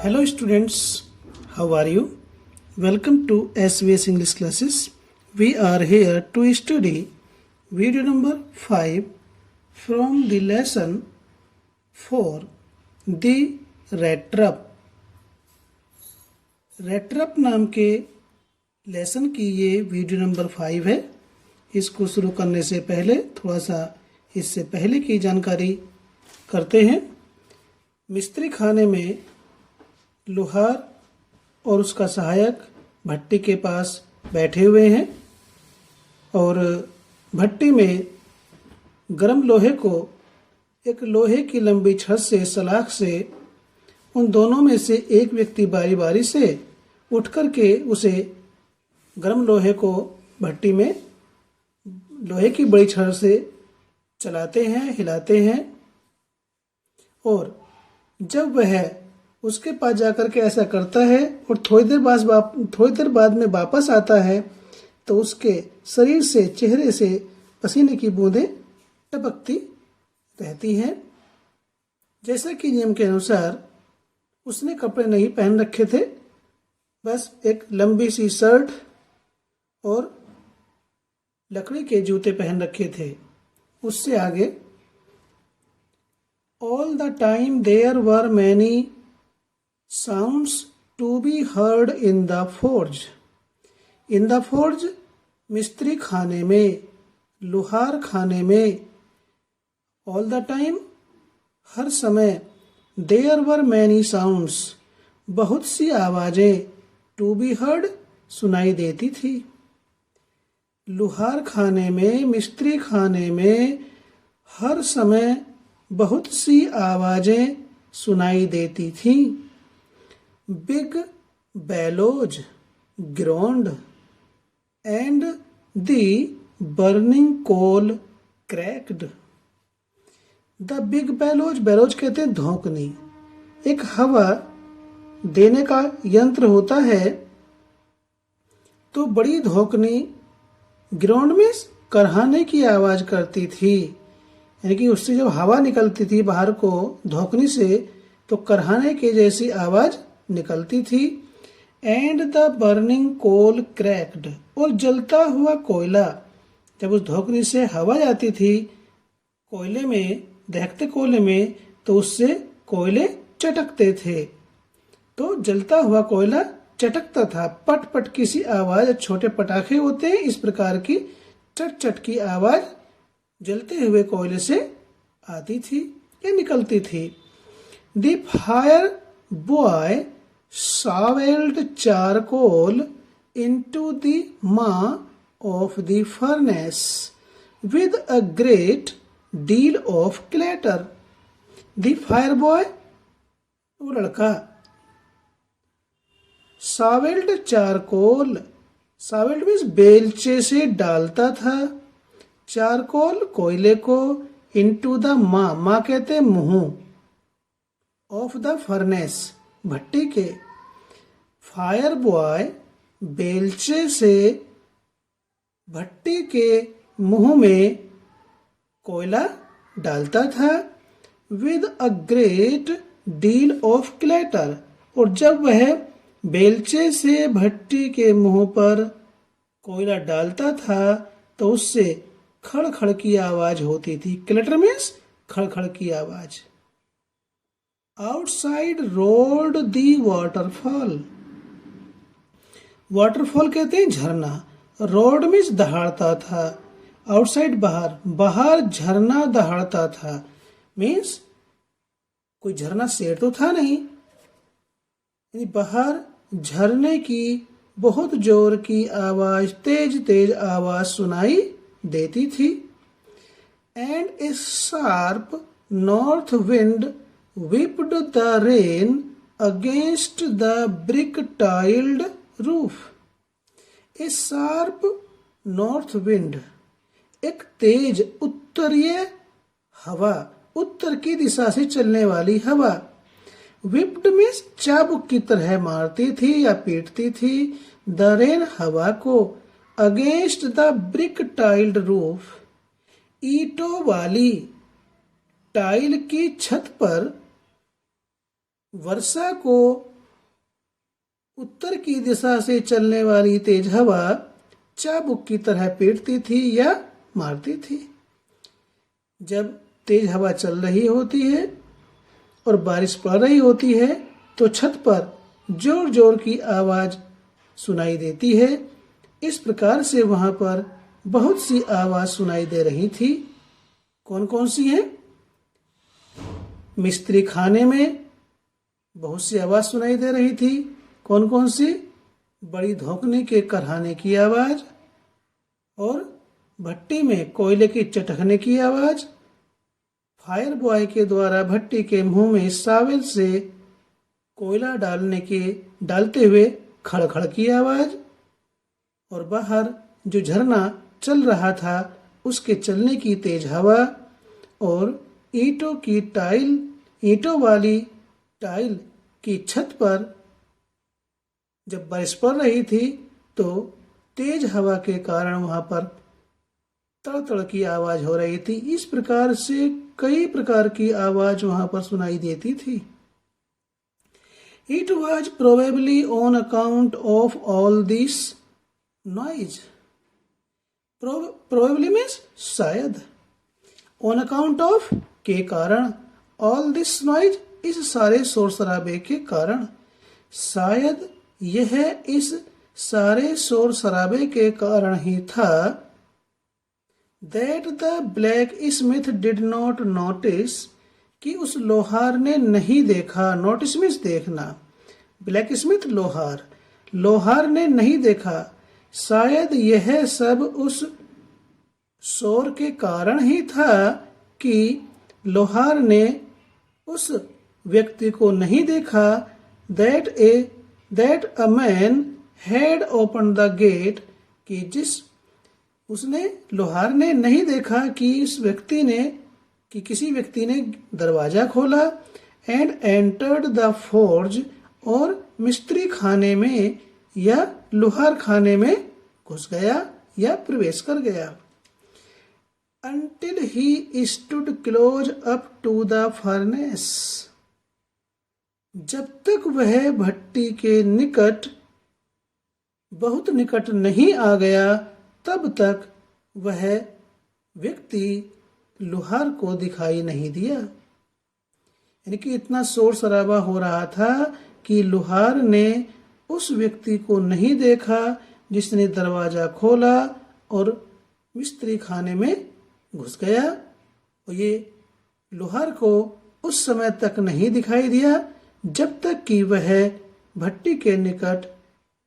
Hello students, how are you? Welcome to SVS English classes. We are here to study video number 5 from the lesson 4, The Rat Trap. Rat Trap नाम के lesson की ये video number 5 है। इसको शुरू करने से पहले थोड़ा सा इससे पहले की जानकारी करते हैं। मिस्त्री खाने में लोहार और उसका सहायक भट्टी के पास बैठे हुए हैं और भट्टी में गर्म लोहे को एक लोहे की लंबी छड़ से सलाख से उन दोनों में से एक व्यक्ति बारी बारी से उठ कर के उसे गर्म लोहे को भट्टी में लोहे की बड़ी छड़ से चलाते हैं, हिलाते हैं और जब वह उसके पास जाकर के ऐसा करता है और थोड़ी देर बाद में वापस आता है तो उसके शरीर से, चेहरे से पसीने की बूंदें टपकती रहती हैं। जैसा कि नियम के अनुसार उसने कपड़े नहीं पहन रखे थे, बस एक लंबी सी शर्ट और लकड़ी के जूते पहन रखे थे। उससे आगे all the time there were many sounds to be heard in the forge. In the forge मिस्त्री खाने में, लोहार खाने में, all the time हर समय, there were many sounds बहुत सी आवाजें, to be heard सुनाई देती थी। लोहार खाने में, मिस्त्री खाने में हर समय बहुत सी आवाजें सुनाई देती थी। Big bellows groaned and the burning coal cracked. The big bellows कहते हैं धौंकनी। एक हवा देने का यंत्र होता है। तो बड़ी धौंकनी ग्राउंड में करहाने की आवाज करती थी, यानी कि उससे जब हवा निकलती थी बाहर को धौंकनी से तो करहाने के जैसी आवाज निकलती थी। And the burning coal cracked और जलता हुआ कोयला, जब उस धौंकनी से हवा जाती थी कोयले में, दहकते कोयले में, तो उससे कोयले चटकते थे। तो जलता हुआ कोयला चटकता था, पट पट की सी आवाज, छोटे पटाखे होते हैं इस प्रकार की चट चट की आवाज जलते हुए कोयले से आती थी या निकलती थी। The fire boy shoveled charcoal into the maw of the furnace with a great deal of clatter. The fire boy, वो लड़का, shoveled charcoal, shoveled means बेलचे से डालता था, चारकोल कोयले को, into the maw कहते हैं मुंह, of the furnace भट्टी के। फायर बॉय बेलचे से भट्टी के मुंह में कोयला डालता था। With a great deal of clatter और जब वह बेलचे से भट्टी के मुंह पर कोयला डालता था तो उससे खड़ खड़ की आवाज होती थी। क्लैटर मीन्स खड़ खड़ की आवाज। आउटसाइड रोड दी वाटरफॉल, वाटरफॉल कहते हैं झरना, रोड मीन्स दहाड़ता था, आउटसाइड बाहर, बाहर झरना दहाड़ता था, मीन्स कोई झरना शेर तो था नहीं, यानी बाहर झरने की बहुत जोर की आवाज, तेज तेज आवाज सुनाई देती थी। And A sharp north wind whipped the rain against the brick-tiled roof. A sharp north wind, एक तेज उत्तरीय हवा, उत्तर की दिशा से चलने वाली हवा। whipped means चाबुक की तरह मारती थी या पीटती थी the rain हवा को, against the brick-tiled roof, ईंटों वाली टाइल की छत पर वर्षा को उत्तर की दिशा से चलने वाली तेज हवा चाबुक की तरह पीटती थी या मारती थी। जब तेज हवा चल रही होती है और बारिश पड़ रही होती है तो छत पर जोर जोर की आवाज सुनाई देती है। इस प्रकार से वहां पर बहुत सी आवाज सुनाई दे रही थी। कौन कौन सी है? मिस्त्री खाने में बहुत सी आवाज सुनाई दे रही थी। कौन कौन सी? बड़ी धोखने के करहाने की आवाज, और भट्टी में कोयले की चटकने की आवाज, फायर बॉय के द्वारा भट्टी के मुंह में सावेल से कोयला डालते हुए खड़खड़ की आवाज, और बाहर जो झरना चल रहा था उसके चलने की तेज हवा, और ईंटों वाली टाइल की छत पर जब बारिश पड़ रही थी तो तेज हवा के कारण वहां पर तड़ की आवाज हो रही थी। इस प्रकार से कई प्रकार की आवाज वहां पर सुनाई देती थी। It was probably on account of all this noise. Probably means शायद, on account of के कारण, all this noise इस सारे शोर शराबे के कारण, शायद यह इस सारे शोर शराबे के कारण ही था। That the blacksmith did not notice कि उस लोहार ने नहीं देखा। नोटिस मीन्स देखना, ब्लैकस्मिथ लोहार ने नहीं देखा। शायद यह सब उस शोर के कारण ही था कि लोहार ने उस व्यक्ति को नहीं देखा। That a man had opened the gate कि लोहार ने नहीं देखा कि किसी व्यक्ति ने दरवाजा खोला। एंड एंटर्ड द फोर्ज और मिस्त्री खाने में या लोहार खाने में घुस गया या प्रवेश कर गया। Until he stood close up to the furnace जब तक वह भट्टी के बहुत निकट नहीं आ गया तब तक वह व्यक्ति लोहार को दिखाई नहीं दिया। यानी कि इतना शोर शराबा हो रहा था कि लोहार ने उस व्यक्ति को नहीं देखा जिसने दरवाजा खोला और मिस्त्री खाने में घुस गया। और ये लोहार को उस समय तक नहीं दिखाई दिया जब तक कि वह भट्टी के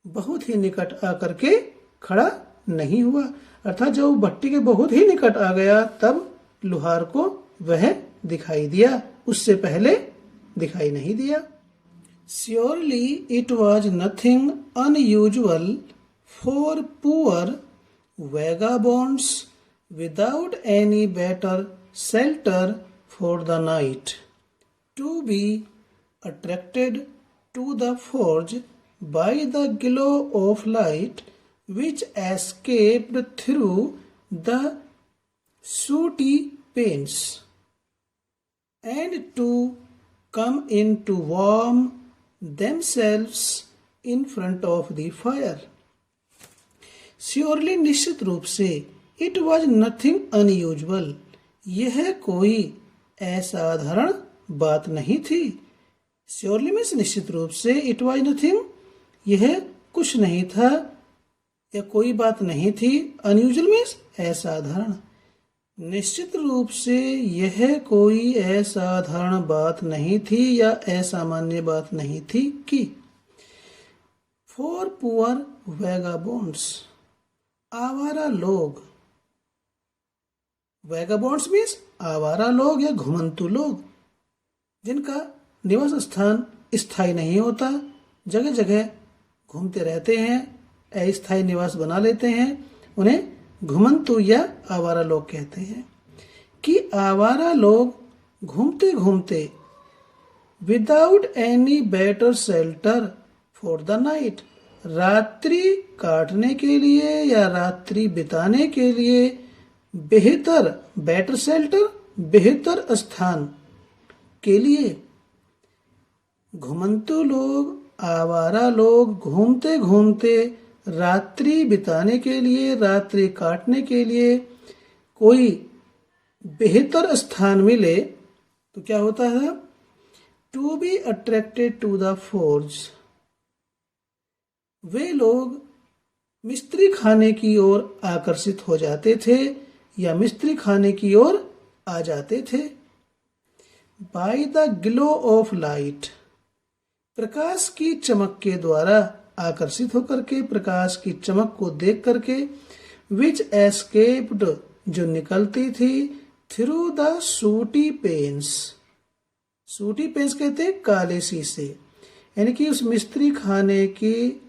बहुत ही निकट आकर के खड़ा नहीं हुआ। अर्थात जब भट्टी के बहुत ही निकट आ गया तब लोहार को वह दिखाई दिया, उससे पहले दिखाई नहीं दिया। Surely it was nothing unusual for poor vagabonds without any better shelter for the night to be attracted to the forge by the glow of light which escaped through the sooty panes, and to come in to warm themselves in front of the fire. Surely निश्चित रूप से, it was nothing unusual, यह कोई असाधारण बात नहीं थी। Surely means निश्चित रूप से, it was nothing यह कुछ नहीं था या कोई बात नहीं थी। unusual means असाधारण। निश्चित रूप से यह कोई असाधारण बात नहीं थी या असामान्य बात नहीं थी कि फॉर पुअर वैगाबॉन्ड्स आवारा लोग, वैगाबॉन्ड्स मीन्स आवारा लोग या घुमंतु लोग, जिनका निवास स्थान स्थायी नहीं होता, जगह जगह घूमते रहते हैं, अस्थायी निवास बना लेते हैं, उन्हें घुमंतु या आवारा लोग कहते हैं। कि आवारा लोग घूमते घूमते without any better shelter for the night, रात्रि काटने के लिए या रात्रि बिताने के लिए बेटर शेल्टर बेहतर स्थान के लिए घुमंतु लोग आवारा लोग घूमते घूमते रात्रि बिताने के लिए, रात्रि काटने के लिए कोई बेहतर स्थान मिले तो क्या होता है? To be attracted to the forge, वे लोग मिस्त्री खाने की ओर आकर्षित हो जाते थे या मिस्त्री खाने की ओर आ जाते थे। By the glow of light, प्रकाश की चमक के द्वारा आकर्षित होकर के, प्रकाश की चमक को देख करके, विच एस्केप्ड, जो निकलती थी, through the sooty panes, sooty panes कहते काले शीशे, यानी कि उस मिस्त्री खाने की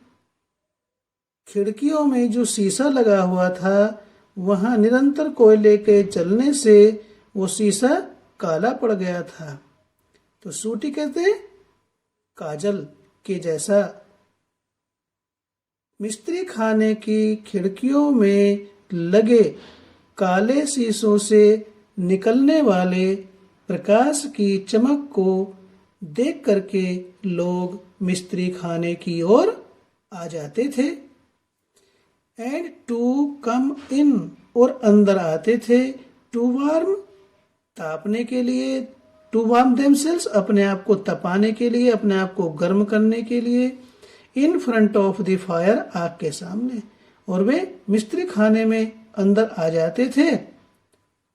खिड़कियों में जो शीशा लगा हुआ था वहां निरंतर कोयले के जलने से वो शीशा काला पड़ गया था। तो सूटी कहते काजल के जैसा। मिस्त्री खाने की खिड़कियों में लगे काले शीशों से निकलने वाले प्रकाश की चमक को देख करके लोग मिस्त्री खाने की ओर आ जाते थे। एंड टू कम इन, और अंदर आते थे, टू वार्म, तापने के लिए, टू वार्म देमसेल्स, अपने आप को तपाने के लिए, अपने आप को गर्म करने के लिए, in front of the fire, आग के सामने। और वे मिस्त्री खाने में अंदर आ जाते थे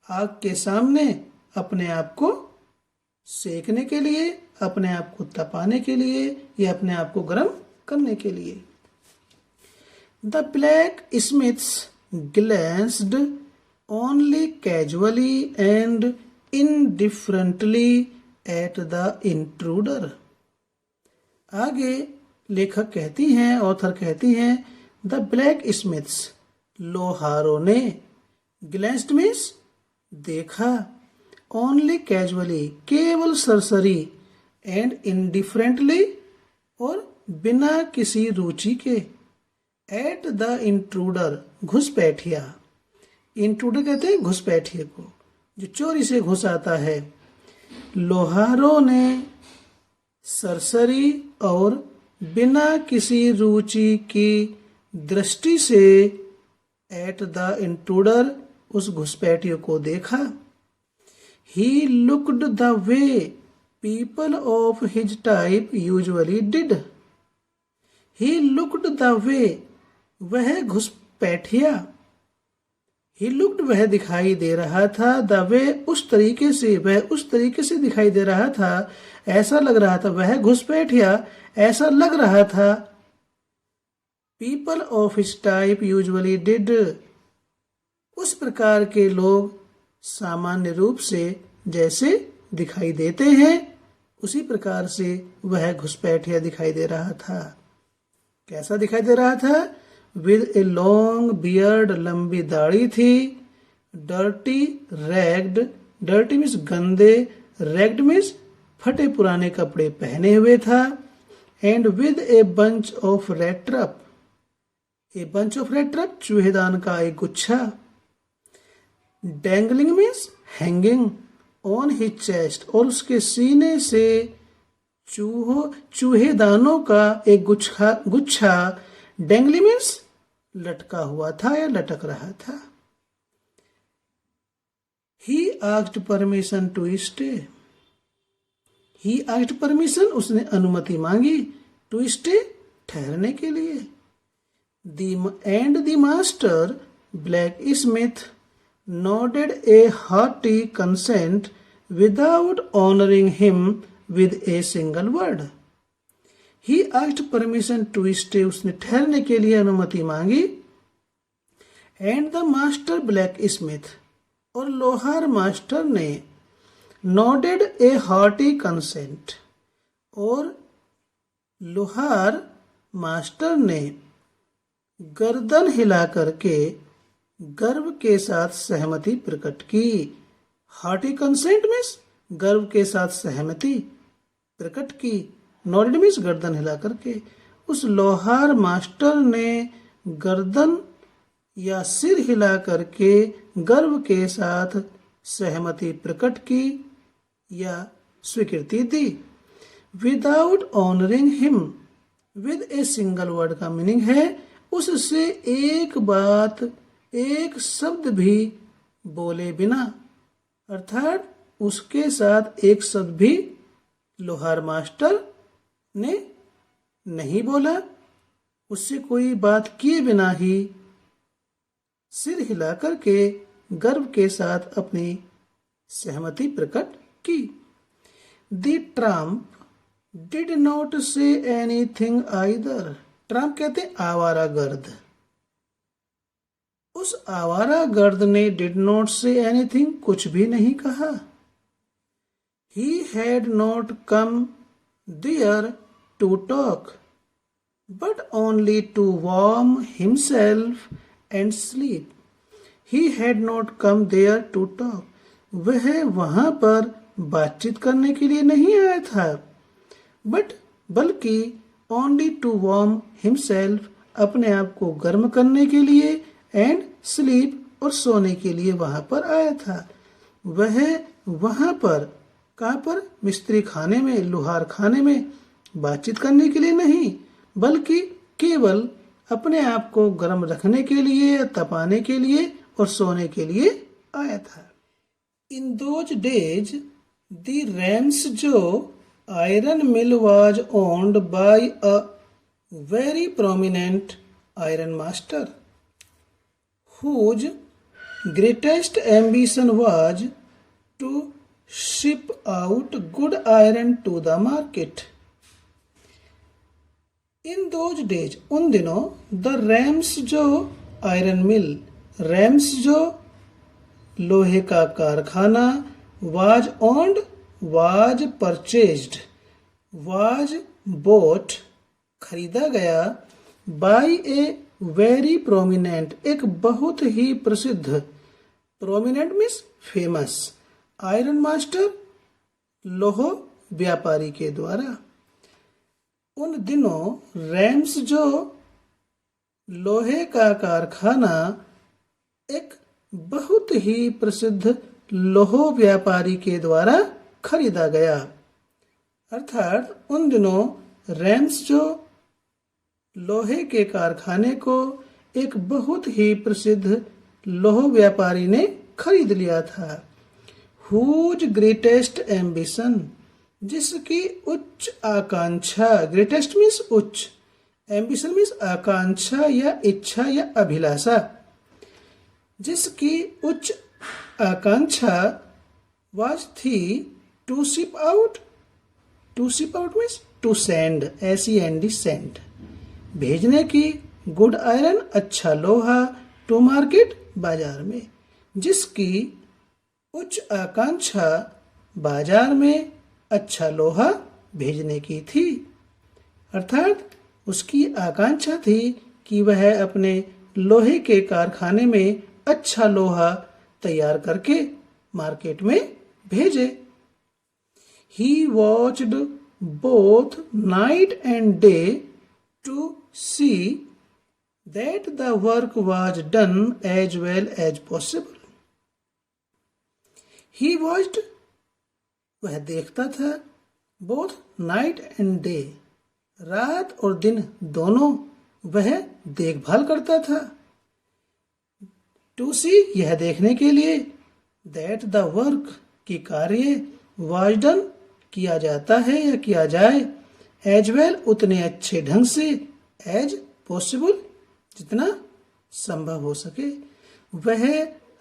आग के सामने अपने आप को सेकने के लिए, अपने आप को तपाने के लिए या अपने आप को गर्म करने के लिए। The blacksmiths glanced only casually and indifferently at the intruder. आगे लेखक कहती हैं, ऑथर कहती हैं, द ब्लैक स्मिथ्स, लोहारों ने, ग्लैंस्ड मीन्स देखा, ओनली कैजुअली, केवल सरसरी, एंड इनडिफरेंटली, और बिना किसी रुचि के, एट द इंट्रूडर, घुसपैठिया, इंट्रूडर कहते हैं घुसपैठिए को, जो चोरी से घुस आता है। लोहारों ने सरसरी और बिना किसी रुचि की दृष्टि से एट द इंट्रूडर, उस घुसपैठिए को देखा। He looked the way people of his type usually did, he looked the way, वह घुसपैठिया, ही लुक्ड, वह दिखाई दे रहा था, द वे, उस तरीके से, वह उस तरीके से दिखाई दे रहा था, ऐसा लग रहा था, वह घुसपैठिया ऐसा लग रहा था, people of his type usually did, उस प्रकार के लोग सामान्य रूप से जैसे दिखाई देते हैं उसी प्रकार से वह घुसपैठिया दिखाई दे रहा था। कैसा दिखाई दे रहा था? विद ए लॉन्ग बियर्ड, लंबी दाढ़ी थी, डर्टी रैग्ड, डर्टी मीन्स गंदे, रैग्ड मीन्स फटे पुराने कपड़े पहने हुए था, and with a bunch of rattrap, a bunch of rattrap चूहेदान का एक गुच्छा, dangling means hanging, on his chest, और उसके सीने से चूहेदानों का एक गुच्छा डेंगली मीन्स लटका हुआ था या लटक रहा था। He asked permission to stay, he asked permission, उसने अनुमति मांगी, टू स्टे, ठहरने के लिए। And the master blacksmith nodded a hearty consent without honoring him with a single word. He asked permission to stay, उसने ठहरने के लिए अनुमति मांगी। And the master blacksmith, और लोहार मास्टर ने nodded a hearty consent, और लोहार मास्टर ने गर्दन हिला करके गर्व के साथ सहमति प्रकट की। हार्टी कंसेंट मीन्स गर्व के साथ सहमति प्रकट की, नॉडेड मीन्स गर्दन हिला करके। उस लोहार मास्टर ने गर्दन या सिर हिला करके गर्व के साथ सहमति प्रकट की या स्वीकृति दी। Without honouring him, with a single word का मीनिंग है उससे एक बात, एक शब्द भी बोले बिना, अर्थात उसके साथ एक शब्द भी लोहार मास्टर ने नहीं बोला, उससे कोई बात किए बिना ही सिर हिलाकर के गर्व के साथ अपनी सहमति प्रकट की। The Trump did not say anything either. Trump कहते आवारा गर्द। उस आवारा गर्द ने डिड नॉट से एनीथिंग कुछ भी नहीं कहा। He had not come there to talk but only to warm himself and sleep. He had not come there to talk. वह वहां पर बातचीत करने के लिए नहीं आया था, बल्कि ओनली टू वार्म हिमसेल्फ, अपने आप को गर्म करने के लिए, एंड स्लीप, और सोने के लिए वहां पर आया था। वह वहां पर, कहां पर? मिस्त्री खाने में, लोहार खाने में बातचीत करने के लिए नहीं, बल्कि केवल अपने आप को गर्म रखने के लिए, तपाने के लिए और सोने के लिए आया था। In those days the Ramsjo iron mill was owned by a very prominent iron master whose greatest ambition was to ship out good iron to the market. In those days, उन दिनों, the रैम्सजो आयरन मिल, रैम्सजो लोहे का कारखाना, was owned, was purchased, was bought, खरीदा गया, by a very prominent, एक बहुत ही प्रसिद्ध, prominent means famous, iron master, लोह व्यापारी के द्वारा। उन दिनों रैम्सजो लोहे का कारखाना एक बहुत ही प्रसिद्ध लोह व्यापारी के द्वारा खरीदा गया। अर्थात उन दिनों रैम्सजो लोहे के कारखाने को एक बहुत ही प्रसिद्ध लोह व्यापारी ने खरीद लिया था। हुज ग्रेटेस्ट एम्बिशन, जिसकी उच्च आकांक्षा, ग्रेटेस्ट मीन्स उच्च, एम्बिशन मीन्स आकांक्षा या इच्छा या अभिलाषा, जिसकी उच्च आकांक्षा वाज थी to ship out, to ship out means to send, SEND, send, भेजने की, गुड आयरन, अच्छा लोहा, टू मार्केट, बाजार में, जिसकी उच्च आकांक्षा बाजार में अच्छा लोहा भेजने की थी। अर्थात उसकी आकांक्षा थी कि वह अपने लोहे के कारखाने में अच्छा लोहा तैयार करके मार्केट में भेजे। He watched both night and day to see that the work was done as well as possible. He watched, वह देखता था, both night and day, रात और दिन दोनों वह देखभाल करता था। टू सी, यह देखने के लिए, दैट द वर्क, की कार्य, वाज डन, किया जाता है या किया जाए, एज वेल, उतने अच्छे ढंग से, एज पॉसिबल, जितना संभव हो सके। वह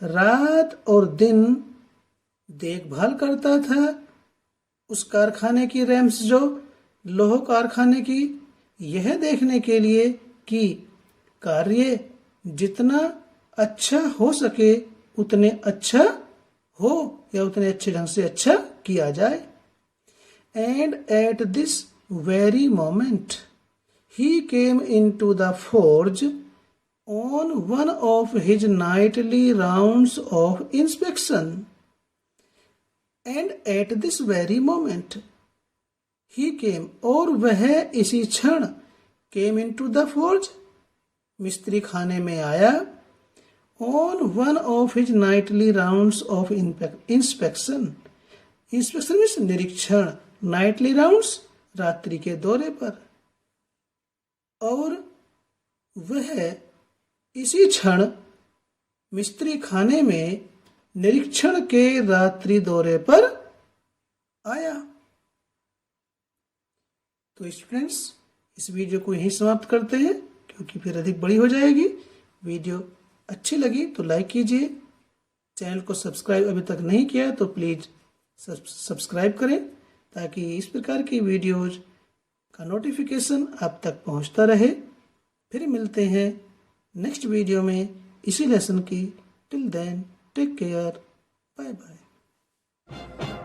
रात और दिन देखभाल करता था उस कारखाने की, रैम्सजो लोह कारखाने की, यह देखने के लिए कि कार्य जितना अच्छा हो सके उतने अच्छा हो या उतने अच्छे ढंग से अच्छा किया जाए। And at this very moment he came into the forge on one of his nightly rounds of inspection. And at this very moment he came, और वह इसी क्षण, केम इनटू द फोर्ज, मिस्त्री खाने में आया, on one of his nightly rounds of inspection. Inspection means निरीक्षण, nightly rounds, रात्रि के दौरे पर। और वह इसी क्षण मिस्त्री खाने में निरीक्षण के रात्रि दौरे पर आया। तो स्टूडेंट्स, इस वीडियो को यहीं समाप्त करते हैं क्योंकि फिर अधिक बड़ी हो जाएगी। वीडियो अच्छी लगी तो लाइक कीजिए, चैनल को सब्सक्राइब अभी तक नहीं किया तो प्लीज़ सब्सक्राइब करें ताकि इस प्रकार की वीडियोज का नोटिफिकेशन आप तक पहुंचता रहे। फिर मिलते हैं नेक्स्ट वीडियो में इसी लेसन की। Till then take care, bye bye.